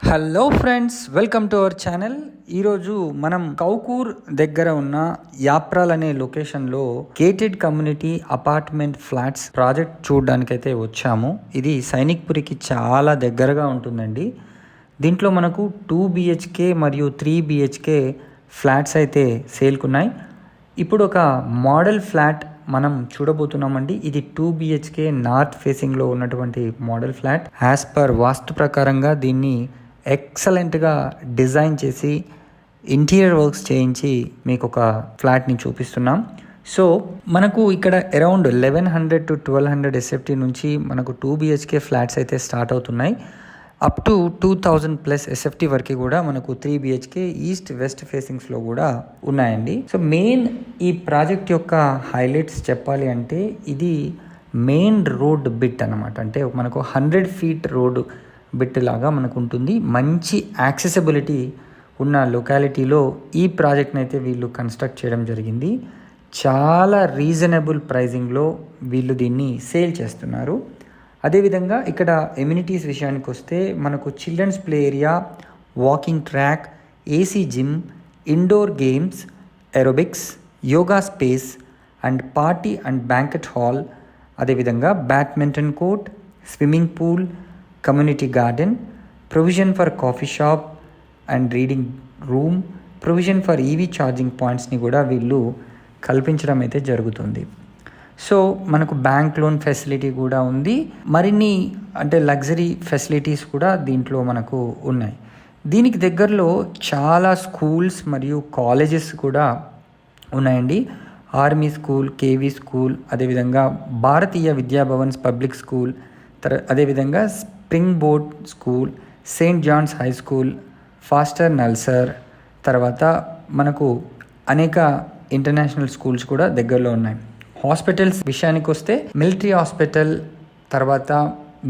Hello friends, welcome to our channel. ఈరోజు మనం కౌకూర్ దగ్గర ఉన్న యాప్రాల్ అనే లొకేషన్లో gated community apartment flats project చూడడానికైతే వచ్చాము. ఇది సైనిక్పురికి చాలా దగ్గరగా ఉంటుందండి. దీంట్లో మనకు 2 BHK మరియు 3 BHK ఫ్లాట్స్ అయితే సేల్కున్నాయి. ఇప్పుడు ఒక మోడల్ ఫ్లాట్ మనం చూడబోతున్నామండి. ఇది 2 BHK నార్త్ ఫేసింగ్లో ఉన్నటువంటి మోడల్ ఫ్లాట్. యాజ్ పర్ వాస్తు ప్రకారంగా దీన్ని ఎక్సలెంట్గా డిజైన్ చేసి ఇంటీరియర్ వర్క్స్ చేయించి మీకు ఒక ఫ్లాట్ని చూపిస్తున్నాం. సో మనకు ఇక్కడ అరౌండ్ 1100 to 1200 SFT నుంచి మనకు 2 BHK ఫ్లాట్స్ అయితే స్టార్ట్ అవుతున్నాయి. అప్ టు 2000+ SFT వరకు కూడా మనకు 3 BHK ఈస్ట్ వెస్ట్ ఫేసింగ్స్లో కూడా ఉన్నాయండి. సో మెయిన్ ఈ ప్రాజెక్ట్ యొక్క హైలైట్స్ చెప్పాలి అంటే ఇది మెయిన్ రోడ్ బిట్ అన్నమాట. అంటే మనకు 100 feet రోడ్ బిట్ లాగా మనకు ఉంటుంది. మంచి యాక్సెసిబిలిటీ ఉన్న లొకాలిటీలో ఈ ప్రాజెక్ట్ని అయితే వీళ్ళు కన్స్ట్రక్ట్ చేయడం జరిగింది. చాలా రీజనబుల్ ప్రైజింగ్లో వీళ్ళు దీన్ని సేల్ చేస్తున్నారు. అదేవిధంగా ఇక్కడ ఎమ్యూనిటీస్ విషయానికి వస్తే మనకు children's play area, walking track, AC gym, indoor games, aerobics, yoga space and party and banquet hall, అదేవిధంగా badminton court, swimming pool, community garden, provision for coffee shop and reading room, provision for EV charging పాయింట్స్ని కూడా వీళ్ళు కల్పించడం అయితే జరుగుతుంది. So మనకు bank loan facility కూడా ఉంది. మరిన్ని అంటే లగ్జరీ ఫెసిలిటీస్ కూడా దీంట్లో మనకు ఉన్నాయి. దీనికి దగ్గరలో చాలా స్కూల్స్ మరియు కాలేజెస్ కూడా ఉన్నాయండి. ఆర్మీ స్కూల్, KV స్కూల్, అదేవిధంగా భారతీయ విద్యాభవన్స్ పబ్లిక్ స్కూల్, అదేవిధంగా spring board school, Saint John's high school, Foster NALSAR, తర్వాత మనకు అనేక ఇంటర్నేషనల్ స్కూల్స్ కూడా దగ్గరలో ఉన్నాయి. హాస్పిటల్స్ విషయానికి వస్తే మిలిటరీ హాస్పిటల్, తర్వాత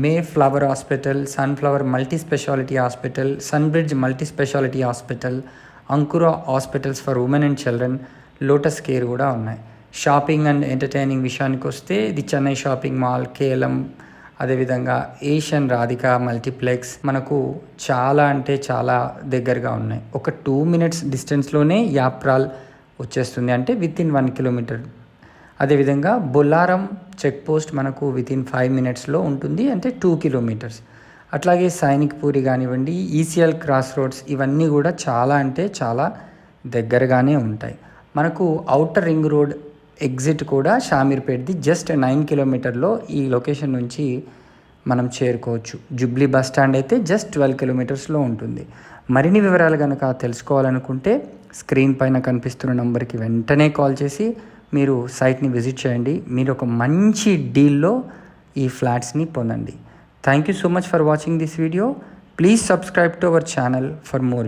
may flower hospital, sunflower multi speciality hospital, sunbridge multi speciality hospital, Ankura hospitals for women and children, lotus care కూడా ఉన్నాయి. షాపింగ్ అండ్ ఎంటర్టైనింగ్ విషయానికి వస్తే ఇది చెన్నై షాపింగ్ మాల్, KLM, అదేవిధంగా ఏషియన్ రాధిక మల్టీప్లెక్స్ మనకు చాలా అంటే చాలా దగ్గరగా ఉన్నాయి. ఒక 2 minutes డిస్టెన్స్లోనే యాప్రాల్ వచ్చేస్తుంది, అంటే వితిన్ 1 kilometer. అదేవిధంగా బొల్లారం చెక్ పోస్ట్ మనకు వితిన్ 5 minutesలో ఉంటుంది, అంటే 2 kilometers. అట్లాగే సైనిక్పూరి కానివ్వండి, ECL క్రాస్ రోడ్స్, ఇవన్నీ కూడా చాలా అంటే చాలా దగ్గరగానే ఉంటాయి. మనకు ఔటర్ రింగ్ రోడ్ ఎగ్జిట్ కూడా షామీర్పేట్ది జస్ట్ 9 kilometerలో ఈ లొకేషన్ నుంచి మనం చేరుకోవచ్చు. జుబ్లీ బస్ స్టాండ్ అయితే జస్ట్ 12 kilometersలో ఉంటుంది. మరిన్ని వివరాలు కనుక తెలుసుకోవాలనుకుంటే స్క్రీన్ పైన కనిపిస్తున్న నంబర్కి వెంటనే కాల్ చేసి మీరు సైట్ని విజిట్ చేయండి. మీరు ఒక మంచి డీల్లో ఈ ఫ్లాట్స్ని పొందండి. Thank you so much for watching this video. Please subscribe to our channel for more.